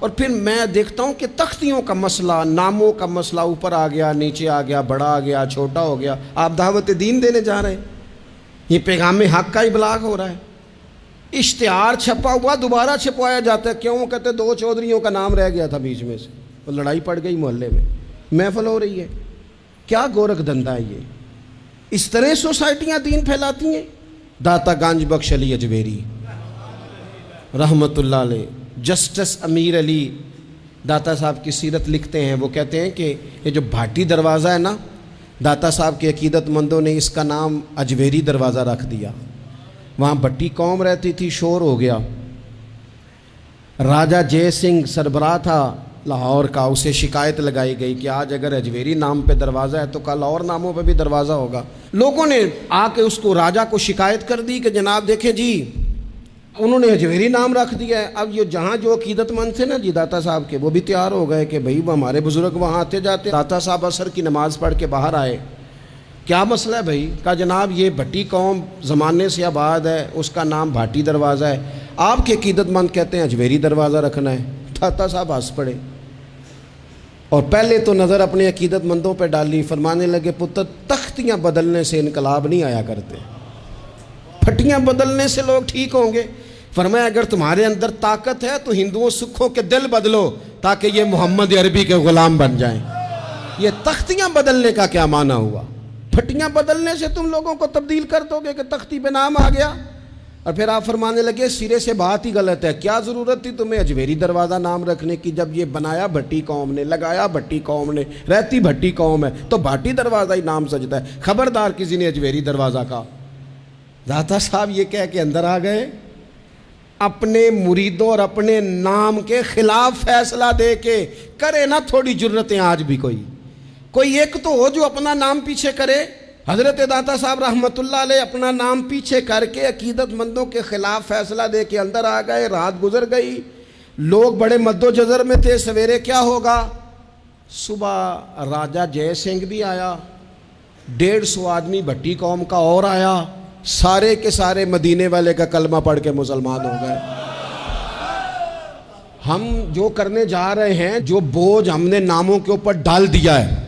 اور پھر میں دیکھتا ہوں کہ تختیوں کا مسئلہ، ناموں کا مسئلہ اوپر آ گیا، نیچے آ گیا، بڑا آ گیا، چھوٹا ہو گیا۔ آپ دعوت دین دینے جا رہے ہیں، یہ پیغام حق کا ابلاغ ہو رہا ہے۔ اشتہار چھپا ہوا دوبارہ چھپوایا جاتا ہے، کیوں؟ کہتے 2 چودھریوں کا نام رہ گیا تھا بیچ میں سے، وہ لڑائی پڑ گئی محلے میں، محفل ہو رہی ہے۔ کیا گورکھ دھندا ہے یہ؟ اس طرح سوسائٹیاں دین پھیلاتی ہیں۔ داتا گنج بخش علی اجمیری رحمت اللہ علیہ، جسٹس امیر علی داتا صاحب کی سیرت لکھتے ہیں، وہ کہتے ہیں کہ یہ جو بھاٹی دروازہ ہے نا، داتا صاحب کے عقیدت مندوں نے اس کا نام اجمیری دروازہ رکھ دیا۔ وہاں بھٹی قوم رہتی تھی، شور ہو گیا۔ راجہ جے سنگھ سربراہ تھا لاہور کا، اسے شکایت لگائی گئی کہ آج اگر اجمیری نام پہ دروازہ ہے تو کل اور ناموں پہ بھی دروازہ ہوگا۔ لوگوں نے آ کے اس کو راجہ کو شکایت کر دی کہ جناب دیکھیں جی، انہوں نے اجمیری نام رکھ دیا ہے۔ اب یہ جہاں جو عقیدت مند تھے نا جی داتا صاحب کے، وہ بھی تیار ہو گئے کہ بھئی وہ ہمارے بزرگ وہاں آتے جاتے۔ داتا صاحب عصر کی نماز پڑھ کے باہر آئے، کیا مسئلہ ہے بھائی؟ کہا جناب یہ بھٹی قوم زمانے سے آباد ہے، اس کا نام بھاٹی دروازہ ہے، آپ کے عقیدت مند کہتے ہیں اجمیری دروازہ رکھنا ہے۔ داتا صاحب ہنس پڑے اور پہلے تو نظر اپنے عقیدت مندوں پہ ڈالی، فرمانے لگے پتر تختیاں بدلنے سے انقلاب نہیں آیا کرتے، پھٹیاں بدلنے سے لوگ ٹھیک ہوں گے۔ فرمایا اگر تمہارے اندر طاقت ہے تو ہندوؤں سکھوں کے دل بدلو تاکہ یہ محمد عربی کے غلام بن جائیں۔ یہ تختیاں بدلنے کا کیا معنی ہوا؟ پھٹیاں بدلنے سے تم لوگوں کو تبدیل کر دو گے کہ تختی پہ نام آ گیا؟ اور پھر آپ فرمانے لگے سرے سے بات ہی غلط ہے، کیا ضرورت تھی تمہیں اجمیری دروازہ نام رکھنے کی؟ جب یہ بنایا بھٹی قوم نے، لگایا بھٹی قوم نے، رہتی بھٹی قوم ہے تو بھاٹی دروازہ ہی نام سجتا ہے، خبردار کسی نے اجمیری دروازہ کہا۔ داتا صاحب یہ کہہ کے اندر آ گئے، اپنے مریدوں اور اپنے نام کے خلاف فیصلہ دے کے کرے نا تھوڑی جرتیں آج بھی کوئی ایک تو ہو جو اپنا نام پیچھے کرے۔ حضرت داتا صاحب رحمت اللہ علیہ اپنا نام پیچھے کر کے عقیدت مندوں کے خلاف فیصلہ دے کے اندر آ گئے۔ رات گزر گئی، لوگ بڑے مد و جزر میں تھے، سویرے کیا ہوگا؟ صبح راجہ جے سنگھ بھی آیا، 150 آدمی بھٹی قوم کا اور آیا، سارے کے سارے مدینے والے کا کلمہ پڑھ کے مسلمان ہو گئے۔ ہم جو کرنے جا رہے ہیں، جو بوجھ ہم نے ناموں کے اوپر ڈال دیا ہے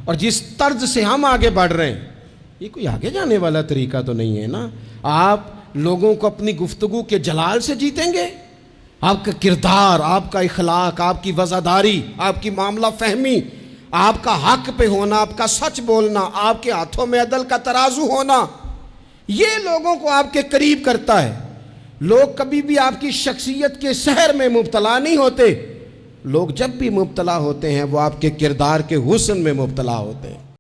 اور جس طرز سے ہم آگے بڑھ رہے ہیں، یہ کوئی آگے جانے والا طریقہ تو نہیں ہے نا۔ آپ لوگوں کو اپنی گفتگو کے جلال سے جیتیں گے، آپ کا کردار، آپ کا اخلاق، آپ کی وفاداری، آپ کی معاملہ فہمی، آپ کا حق پہ ہونا، آپ کا سچ بولنا، آپ کے ہاتھوں میں عدل کا ترازو ہونا، یہ لوگوں کو آپ کے قریب کرتا ہے۔ لوگ کبھی بھی آپ کی شخصیت کے سحر میں مبتلا نہیں ہوتے، لوگ جب بھی مبتلا ہوتے ہیں وہ آپ کے کردار کے حسن میں مبتلا ہوتے ہیں۔